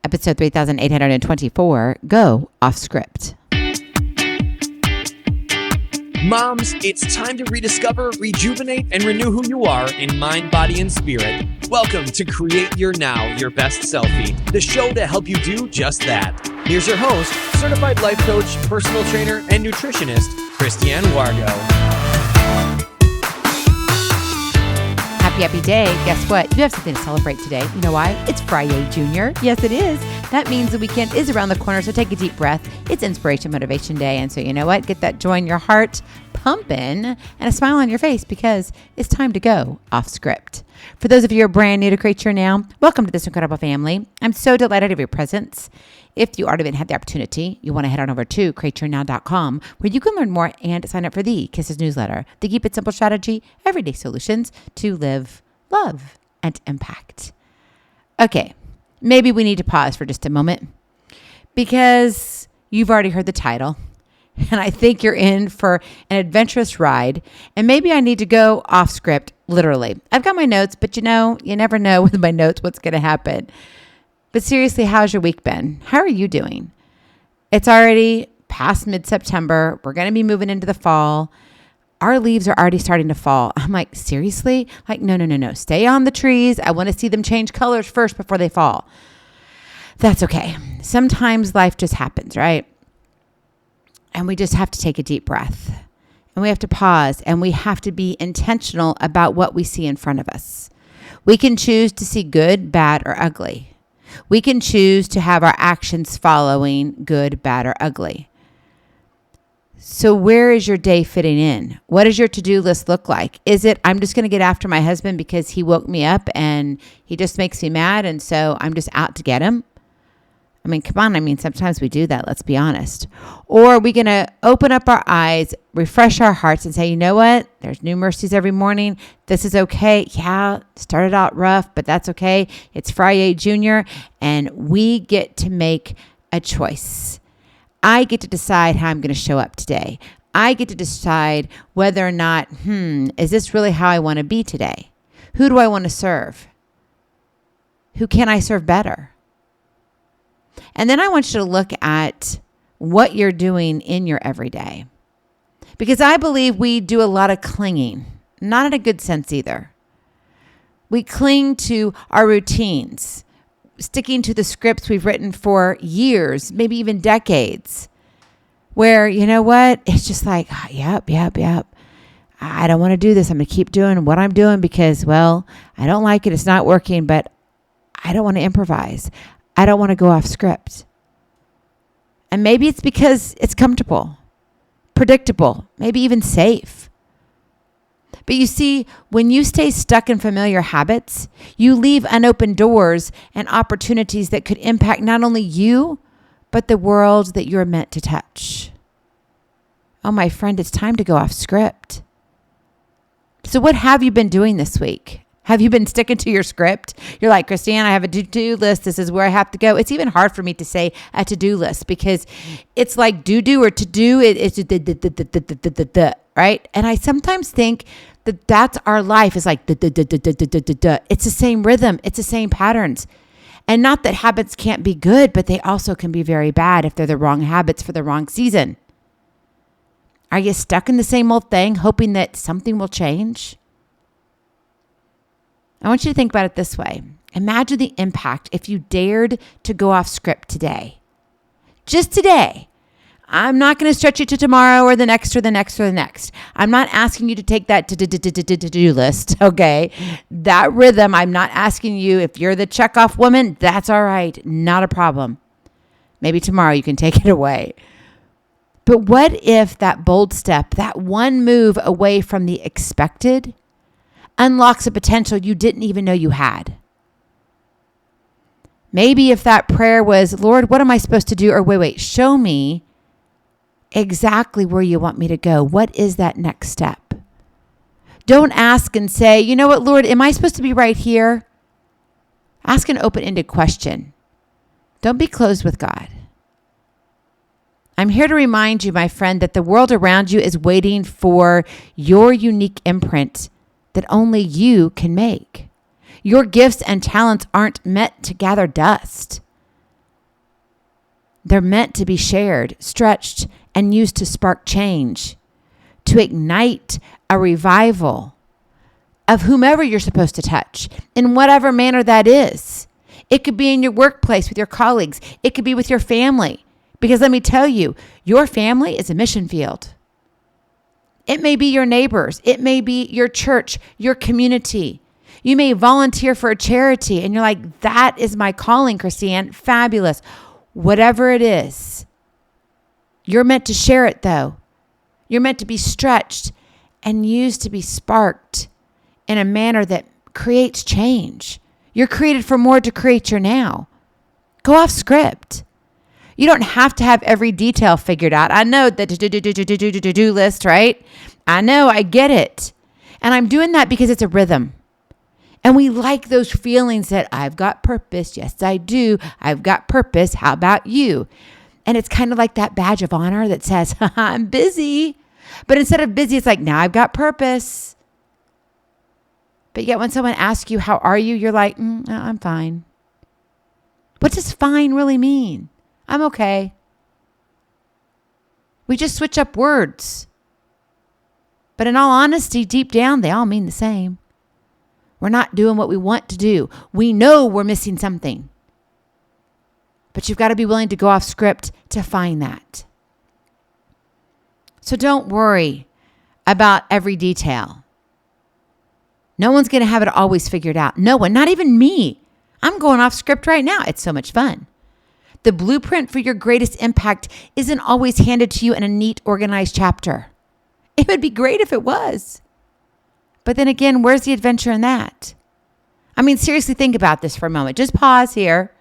episode 3824, Go Off Script. Moms, it's time to rediscover, rejuvenate, and renew who you are in mind, body, and spirit. Welcome to Create Your Now, Your Best Selfie, the show to help you do just that. Here's your host, certified life coach, personal trainer, and nutritionist, Christiane Wargo. Happy day. Guess what? You have something to celebrate today. You know why? It's Friday, Junior. Yes, it is. That means the weekend is around the corner, so take a deep breath. It's Inspiration Motivation Day, and so you know what? Get that joy in your heart pumping and a smile on your face because it's time to go off script. For those of you who are brand new to Create Your Now, welcome to this incredible family. I'm so delighted of your presence. If you already had the opportunity, you want to head on over to createyournow.com where you can learn more and sign up for the Kisses newsletter, the Keep It Simple strategy, everyday solutions to live, love, and impact. Okay, maybe we need to pause for just a moment because you've already heard the title and I think you're in for an adventurous ride and maybe I need to go off script, literally. I've got my notes, but you never know with my notes what's going to happen. But seriously, how's your week been? How are you doing? It's already past mid-September. We're going to be moving into the fall. Our leaves are already starting to fall. I'm like, seriously? Like, no. Stay on the trees. I want to see them change colors first before they fall. That's okay. Sometimes life just happens, right? And we just have to take a deep breath. And we have to pause. And we have to be intentional about what we see in front of us. We can choose to see good, bad, or ugly. We can choose to have our actions following good, bad, or ugly. So where is your day fitting in? What does your to-do list look like? Is it, I'm just going to get after my husband because he woke me up and he just makes me mad and so I'm just out to get him? I mean, come on. Sometimes we do that. Let's be honest. Or are we going to open up our eyes, refresh our hearts and say, you know what? There's new mercies every morning. This is okay. Yeah, started out rough, but that's okay. It's Friday, Junior, and we get to make a choice. I get to decide how I'm going to show up today. I get to decide whether or not, is this really how I want to be today? Who do I want to serve? Who can I serve better? And then I want you to look at what you're doing in your everyday. Because I believe we do a lot of clinging, not in a good sense either. We cling to our routines, sticking to the scripts we've written for years, maybe even decades, where, you know what, it's just like, yep. I don't want to do this. I'm going to keep doing what I'm doing because, well, I don't like it. It's not working, but I don't want to improvise. I don't want to go off script. And maybe it's because it's comfortable, predictable, maybe even safe. But you see, when you stay stuck in familiar habits, you leave unopened doors and opportunities that could impact not only you, but the world that you're meant to touch. Oh, my friend, it's time to go off script. So what have you been doing this week? Have you been sticking to your script? You're like, Christiane, I have a to-do list. This is where I have to go. It's even hard for me to say a to-do list because it's like do or to do. It's right? And I sometimes think that that's our life is like It's the same rhythm. It's the same patterns. And not that habits can't be good, but they also can be very bad if they're the wrong habits for the wrong season. Are you stuck in the same old thing, hoping that something will change? I want you to think about it this way. Imagine the impact if you dared to go off script today. Just today. I'm not going to stretch it to tomorrow or the next or the next or the next. I'm not asking you to take that to-do list, okay? That rhythm, I'm not asking you, if you're the check-off woman, that's all right. Not a problem. Maybe tomorrow you can take it away. But what if that bold step, that one move away from the expected, unlocks a potential you didn't even know you had? Maybe if that prayer was, Lord, what am I supposed to do? Or wait, show me exactly where you want me to go. What is that next step? Don't ask and say, you know what, Lord, am I supposed to be right here? Ask an open-ended question. Don't be closed with God. I'm here to remind you, my friend, that the world around you is waiting for your unique imprint that only you can make. Your gifts and talents aren't meant to gather dust. They're meant to be shared, stretched, and used to spark change, to ignite a revival of whomever you're supposed to touch, in whatever manner that is. It could be in your workplace with your colleagues. It could be with your family. Because let me tell you, your family is a mission field. It may be your neighbors. It may be your church, your community. You may volunteer for a charity and you're like, that is my calling, Christiane. Fabulous. Whatever it is, you're meant to share it though. You're meant to be stretched and used to be sparked in a manner that creates change. You're created for more to create your now. Go off script. You don't have to have every detail figured out. I know the to-do list, right? I know, I get it. And I'm doing that because it's a rhythm. And we like those feelings that I've got purpose. Yes, I do. I've got purpose. How about you? And it's kind of like that badge of honor that says, I'm busy. But instead of busy, it's like, now I've got purpose. But yet when someone asks you, how are you? You're like, I'm fine. What does fine really mean? I'm okay. We just switch up words. But in all honesty, deep down, they all mean the same. We're not doing what we want to do. We know we're missing something. But you've got to be willing to go off script to find that. So don't worry about every detail. No one's going to have it always figured out. No one, not even me. I'm going off script right now. It's so much fun. The blueprint for your greatest impact isn't always handed to you in a neat, organized chapter. It would be great if it was. But then again, where's the adventure in that? I mean, seriously, think about this for a moment. Just pause here.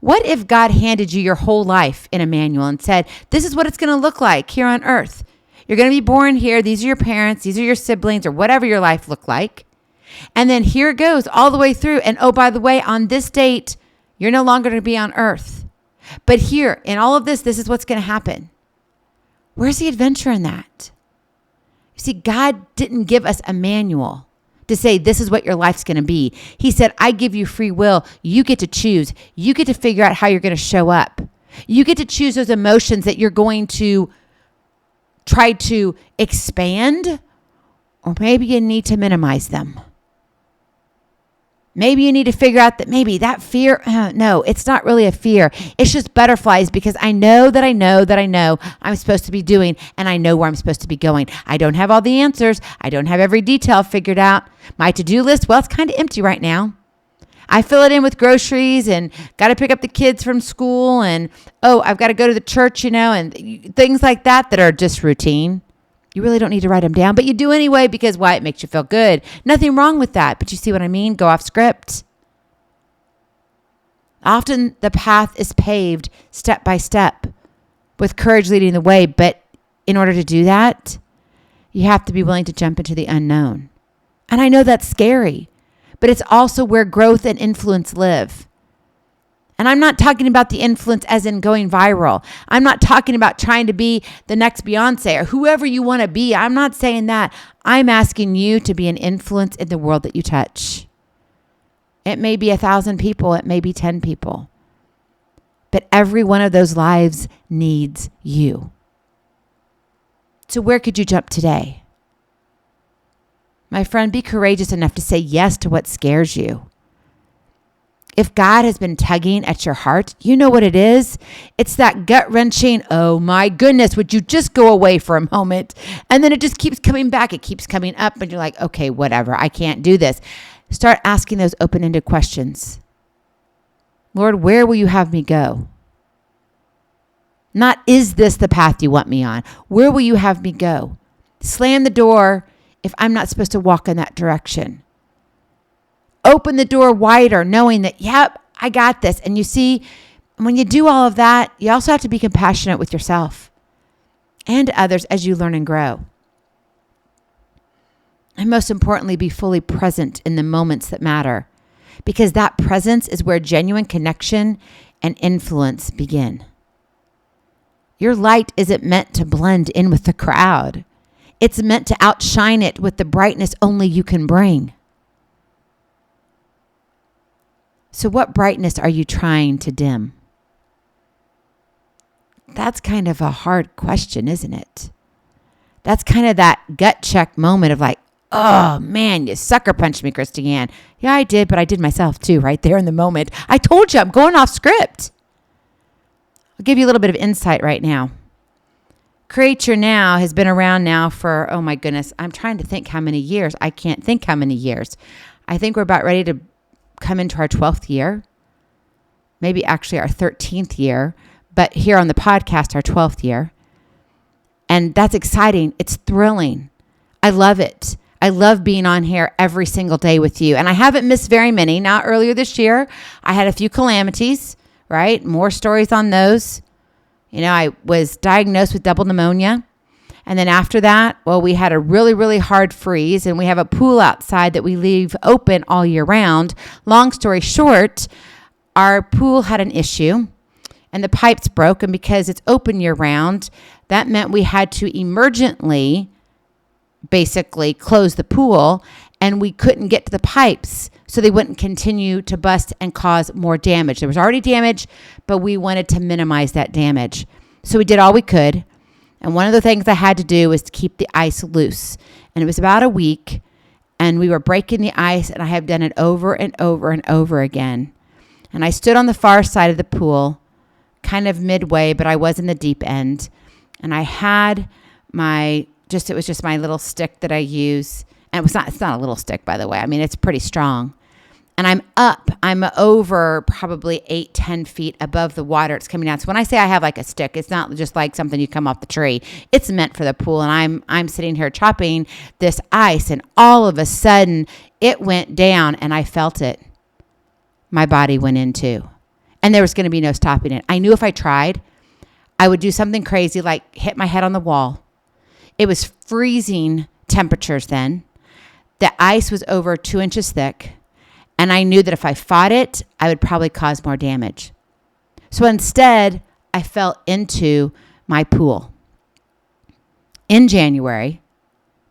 What if God handed you your whole life in a manual and said, this is what it's going to look like here on earth. You're going to be born here. These are your parents. These are your siblings or whatever your life looked like. And then here it goes all the way through. And oh, by the way, on this date, you're no longer going to be on earth. But here, in all of this, this is what's going to happen. Where's the adventure in that? You see, God didn't give us a manual to say this is what your life's going to be. He said, I give you free will. You get to choose. You get to figure out how you're going to show up. You get to choose those emotions that you're going to try to expand, or maybe you need to minimize them. Maybe you need to figure out that maybe that fear, no, it's not really a fear. It's just butterflies because I know that I know that I know I'm supposed to be doing and I know where I'm supposed to be going. I don't have all the answers. I don't have every detail figured out. My to-do list, well, it's kind of empty right now. I fill it in with groceries and got to pick up the kids from school and, oh, I've got to go to the church, and things like that are just routine. You really don't need to write them down, but you do anyway because why? It makes you feel good. Nothing wrong with that, but you see what I mean? Go off script. Often the path is paved step by step with courage leading the way, but in order to do that, you have to be willing to jump into the unknown. And I know that's scary, but it's also where growth and influence live. And I'm not talking about the influence as in going viral. I'm not talking about trying to be the next Beyonce or whoever you want to be. I'm not saying that. I'm asking you to be an influence in the world that you touch. It may be 1,000 people. It may be 10 people. But every one of those lives needs you. So where could you jump today? My friend, be courageous enough to say yes to what scares you. If God has been tugging at your heart, you know what it is. It's that gut-wrenching, oh my goodness, would you just go away for a moment? And then it just keeps coming back. It keeps coming up and you're like, okay, whatever. I can't do this. Start asking those open-ended questions. Lord, where will you have me go? Not, is this the path you want me on? Where will you have me go? Slam the door if I'm not supposed to walk in that direction. Open the door wider, knowing that, yep, I got this. And you see, when you do all of that, you also have to be compassionate with yourself and others as you learn and grow. And most importantly, be fully present in the moments that matter, because that presence is where genuine connection and influence begin. Your light isn't meant to blend in with the crowd. It's meant to outshine it with the brightness only you can bring. So what brightness are you trying to dim? That's kind of a hard question, isn't it? That's kind of that gut check moment of like, oh man, you sucker punched me, Christiane. Yeah, I did, but I did myself too, right there in the moment. I told you I'm going off script. I'll give you a little bit of insight right now. Create Your Now has been around now for, oh my goodness, I'm trying to think how many years. I can't think how many years. I think we're about ready to come into our 12th year, maybe actually our 13th year, but here on the podcast, our 12th year. And that's exciting. It's thrilling. I love it. I love being on here every single day with you. And I haven't missed very many. Now, earlier this year, I had a few calamities, right? More stories on those. You know, I was diagnosed with double pneumonia. And then after that, well, we had a really, really hard freeze. And we have a pool outside that we leave open all year round. Long story short, our pool had an issue. And the pipes broke. And because it's open year round, that meant we had to emergently basically close the pool, and we couldn't get to the pipes so they wouldn't continue to bust and cause more damage. There was already damage, but we wanted to minimize that damage. So we did all we could. And one of the things I had to do was to keep the ice loose. And it was about a week, and we were breaking the ice, and I have done it over and over and over again. And I stood on the far side of the pool, kind of midway, but I was in the deep end. And I had it was just my little stick that I use. And it's not a little stick, by the way. I mean, it's pretty strong. And I'm over probably 8-10 feet above the water. It's coming down. So when I say I have like a stick, it's not just like something you come off the tree. It's meant for the pool. And I'm sitting here chopping this ice, and all of a sudden it went down, and I felt it. My body went in too. And there was going to be no stopping it. I knew if I tried, I would do something crazy like hit my head on the wall. It was freezing temperatures then. The ice was over 2 inches thick. And I knew that if I fought it, I would probably cause more damage. So instead, I fell into my pool. In January,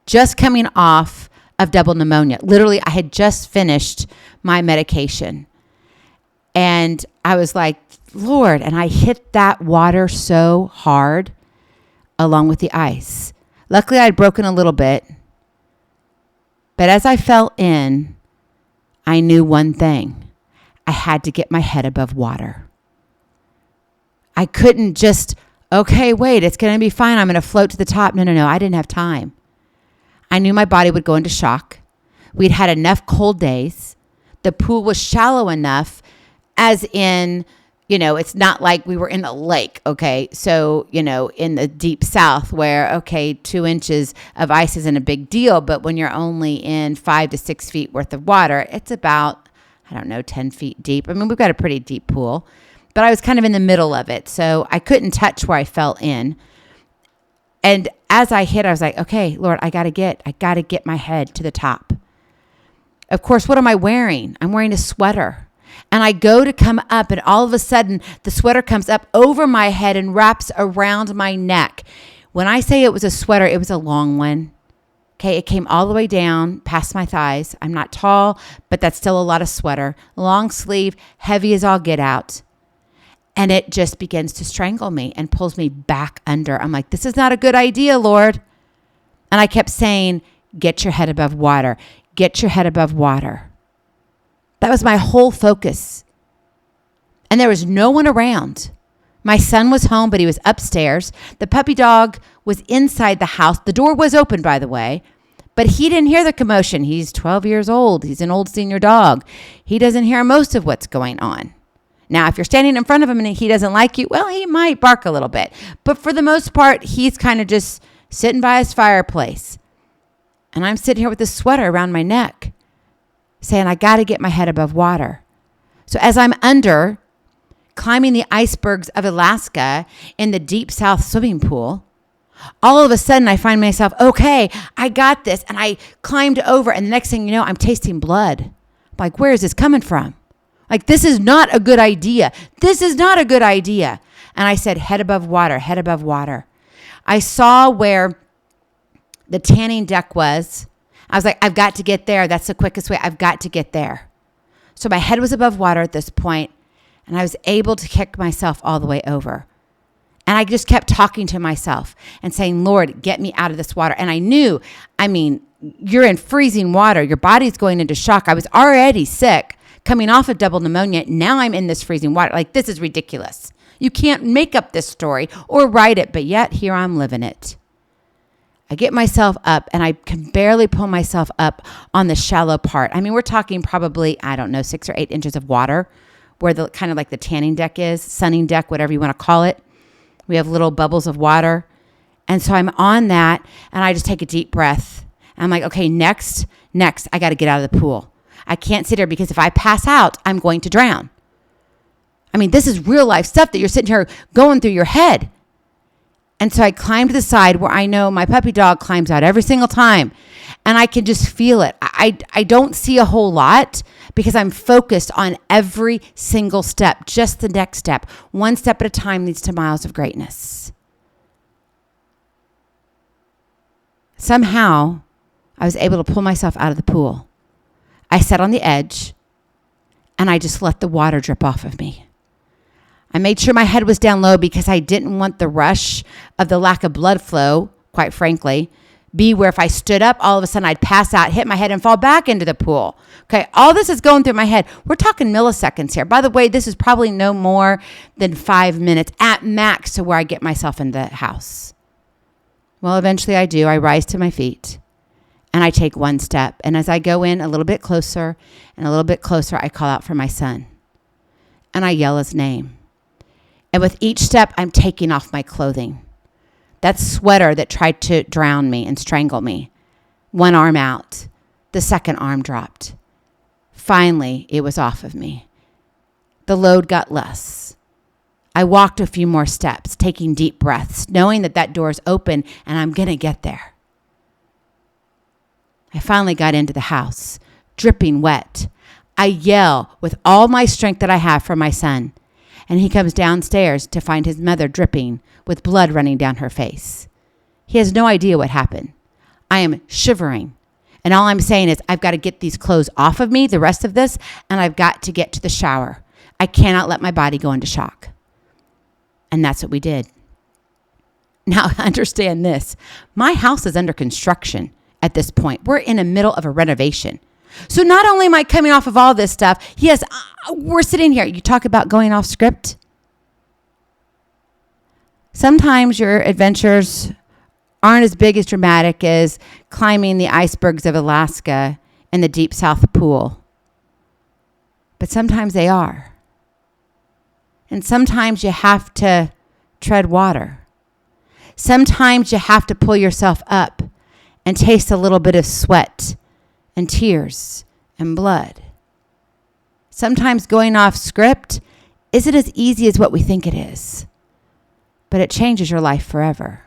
just coming off of double pneumonia. Literally, I had just finished my medication. And I was like, Lord, and I hit that water so hard along with the ice. Luckily, I had broken a little bit. But as I fell in, I knew one thing. I had to get my head above water. I couldn't just, okay, wait, it's going to be fine. I'm going to float to the top. No. I didn't have time. I knew my body would go into shock. We'd had enough cold days. The pool was shallow enough, as in, it's not like we were in a lake, okay? So, in the deep south where, okay, 2 inches of ice isn't a big deal, but when you're only in 5 to 6 feet worth of water, it's about, 10 feet deep. I mean, we've got a pretty deep pool, but I was kind of in the middle of it, so I couldn't touch where I fell in. And as I hit, I was like, okay, Lord, I got to get my head to the top. Of course, what am I wearing? I'm wearing a sweater. And I go to come up, and all of a sudden, the sweater comes up over my head and wraps around my neck. When I say it was a sweater, it was a long one. Okay, it came all the way down past my thighs. I'm not tall, but that's still a lot of sweater. Long sleeve, heavy as all get out. And it just begins to strangle me and pulls me back under. I'm like, this is not a good idea, Lord. And I kept saying, get your head above water. Get your head above water. That was my whole focus. And there was no one around. My son was home, but he was upstairs. The puppy dog was inside the house. The door was open, by the way, but he didn't hear the commotion. He's 12 years old. He's an old senior dog. He doesn't hear most of what's going on. Now, if you're standing in front of him and he doesn't like you, well, he might bark a little bit. But for the most part, he's kind of just sitting by his fireplace. And I'm sitting here with this sweater around my neck, saying, I got to get my head above water. So as I'm under, climbing the icebergs of Alaska in the deep south swimming pool, all of a sudden I find myself, okay, I got this. And I climbed over, and the next thing you know, I'm tasting blood. I'm like, where is this coming from? Like, this is not a good idea. This is not a good idea. And I said, head above water, head above water. I saw where the tanning deck was. I was like, I've got to get there. That's the quickest way. I've got to get there. So my head was above water at this point, and I was able to kick myself all the way over. And I just kept talking to myself and saying, Lord, get me out of this water. And I knew, you're in freezing water. Your body's going into shock. I was already sick, coming off of double pneumonia. Now I'm in this freezing water. Like, this is ridiculous. You can't make up this story or write it, but yet here I'm living it. I get myself up and I can barely pull myself up on the shallow part. We're talking probably, 6 or 8 inches of water where the kind of like the tanning deck is, sunning deck, whatever you want to call it. We have little bubbles of water. And so I'm on that and I just take a deep breath. I'm like, okay, next, I got to get out of the pool. I can't sit here because if I pass out, I'm going to drown. This is real life stuff that you're sitting here going through your head. And so I climbed to the side where I know my puppy dog climbs out every single time. And I can just feel it. I don't see a whole lot because I'm focused on every single step, just the next step. One step at a time leads to miles of greatness. Somehow, I was able to pull myself out of the pool. I sat on the edge and I just let the water drip off of me. I made sure my head was down low because I didn't want the rush of the lack of blood flow, quite frankly, be where if I stood up, all of a sudden I'd pass out, hit my head, and fall back into the pool. Okay, all this is going through my head. We're talking milliseconds here. By the way, this is probably no more than 5 minutes at max to where I get myself in the house. Well, eventually I do. I rise to my feet and I take one step. And as I go in a little bit closer and a little bit closer, I call out for my son and I yell his name. And with each step, I'm taking off my clothing. That sweater that tried to drown me and strangle me. One arm out. The second arm dropped. Finally, it was off of me. The load got less. I walked a few more steps, taking deep breaths, knowing that door is open and I'm going to get there. I finally got into the house, dripping wet. I yell with all my strength that I have for my son. And he comes downstairs to find his mother dripping with blood running down her face. He has no idea what happened. I am shivering. And all I'm saying is I've got to get these clothes off of me, the rest of this, and I've got to get to the shower. I cannot let my body go into shock. And that's what we did. Now, understand this. My house is under construction at this point. We're in the middle of a renovation. So not only am I coming off of all this stuff, yes, we're sitting here. You talk about going off script. Sometimes your adventures aren't as big as dramatic as climbing the icebergs of Alaska in the deep South Pool. But sometimes they are. And sometimes you have to tread water. Sometimes you have to pull yourself up and taste a little bit of sweat and tears and blood. Sometimes going off script isn't as easy as what we think it is, but it changes your life forever.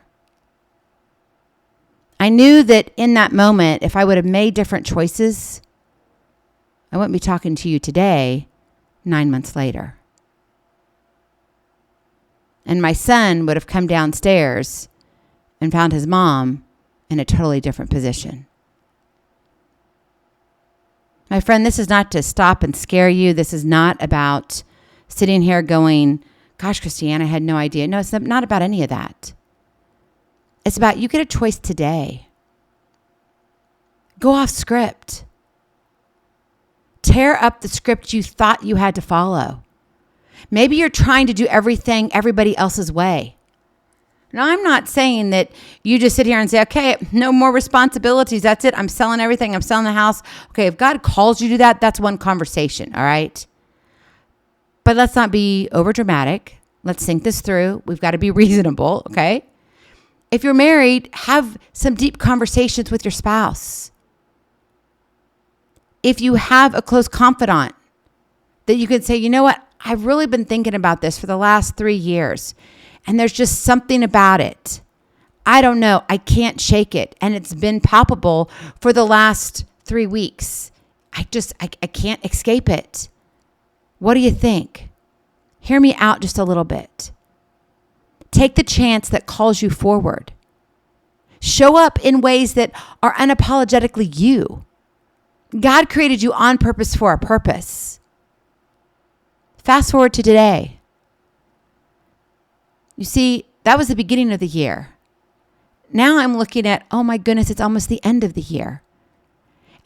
I knew that in that moment, if I would have made different choices, I wouldn't be talking to you today, 9 months later. And my son would have come downstairs and found his mom in a totally different position. My friend, this is not to stop and scare you. This is not about sitting here going, gosh, Christiane, I had no idea. No, it's not about any of that. It's about you get a choice today. Go off script. Tear up the script you thought you had to follow. Maybe you're trying to do everything everybody else's way. Now, I'm not saying that you just sit here and say, okay, no more responsibilities. That's it. I'm selling everything. I'm selling the house. Okay, if God calls you to that, that's one conversation, all right? But let's not be over dramatic. Let's think this through. We've got to be reasonable, okay? If you're married, have some deep conversations with your spouse. If you have a close confidant that you can say, you know what? I've really been thinking about this for the last 3 years. And there's just something about it. I don't know. I can't shake it. And it's been palpable for the last 3 weeks. I can't escape it. What do you think? Hear me out just a little bit. Take the chance that calls you forward. Show up in ways that are unapologetically you. God created you on purpose for a purpose. Fast forward to today. You see, That was the beginning of the year. Now I'm looking at, oh my goodness, it's almost the end of the year.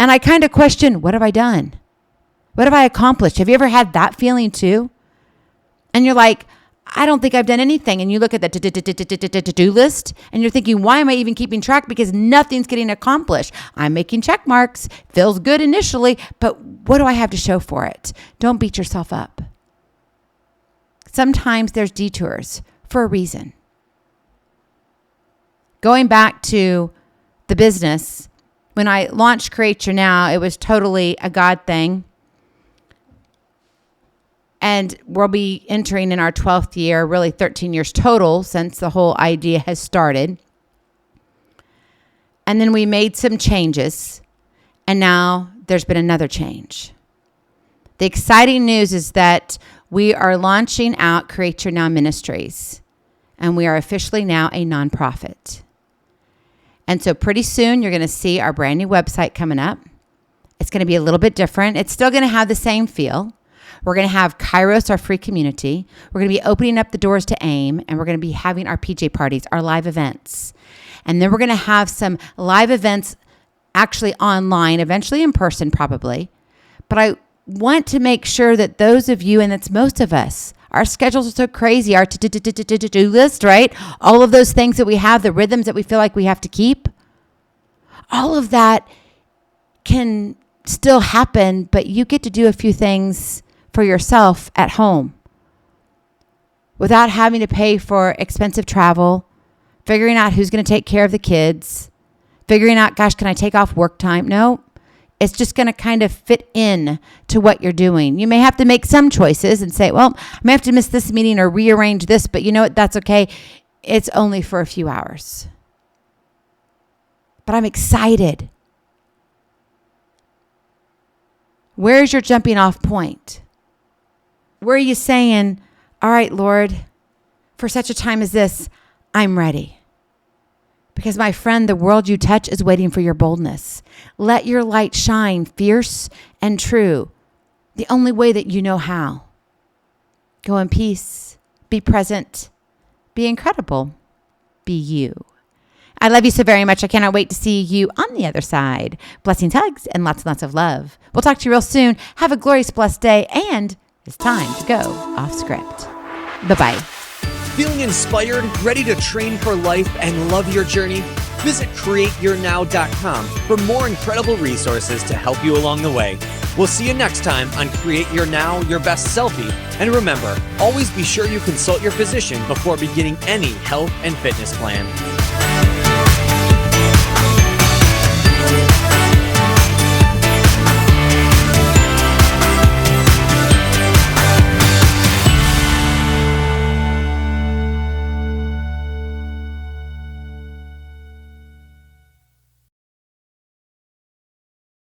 And I kind of question, what have I done? What have I accomplished? Have you ever had that feeling too? And you're like, I don't think I've done anything. And you look at the to-do list and you're thinking, why am I even keeping track? Because nothing's getting accomplished. I'm making check marks. Feels good initially, but what do I have to show for it? Don't beat yourself up. Sometimes there's detours for a reason. Going back to the business, when I launched Create Your Now, it was totally a God thing. And we'll be entering in our 12th year, really 13 years total since the whole idea has started. And then we made some changes, and now there's been another change. The exciting news is that we are launching out Create Your Now Ministries, and we are officially now a nonprofit. And so pretty soon you're going to see our brand new website coming up. It's going to be a little bit different. It's still going to have the same feel. We're going to have Kairos, our free community. We're going to be opening up the doors to AIM, and we're going to be having our PJ parties, our live events. And then we're going to have some live events actually online, eventually in person probably. But I want to make sure that those of you, and it's most of us, our schedules are so crazy, our to-do list, right? All of those things that we have, the rhythms that we feel like we have to keep, all of that can still happen, but you get to do a few things for yourself at home without having to pay for expensive travel, figuring out who's going to take care of the kids, figuring out, gosh, can I take off work time? No, it's just going to kind of fit in to what you're doing. You may have to make some choices and say, well, I may have to miss this meeting or rearrange this, but you know what? That's okay. It's only for a few hours. But I'm excited. Where's your jumping off point? Where are you saying, all right, Lord, for such a time as this, I'm ready? Because my friend, the world you touch is waiting for your boldness. Let your light shine fierce and true, the only way that you know how. Go in peace, be present, be incredible, be you. I love you so very much. I cannot wait to see you on the other side. Blessings, hugs, and lots of love. We'll talk to you real soon. Have a glorious, blessed day, and it's time to go off script. Bye-bye. Feeling inspired, ready to train for life and love your journey? Visit createyournow.com for more incredible resources to help you along the way. We'll see you next time on Create Your Now, Your Best Selfie. And remember, always be sure you consult your physician before beginning any health and fitness plan.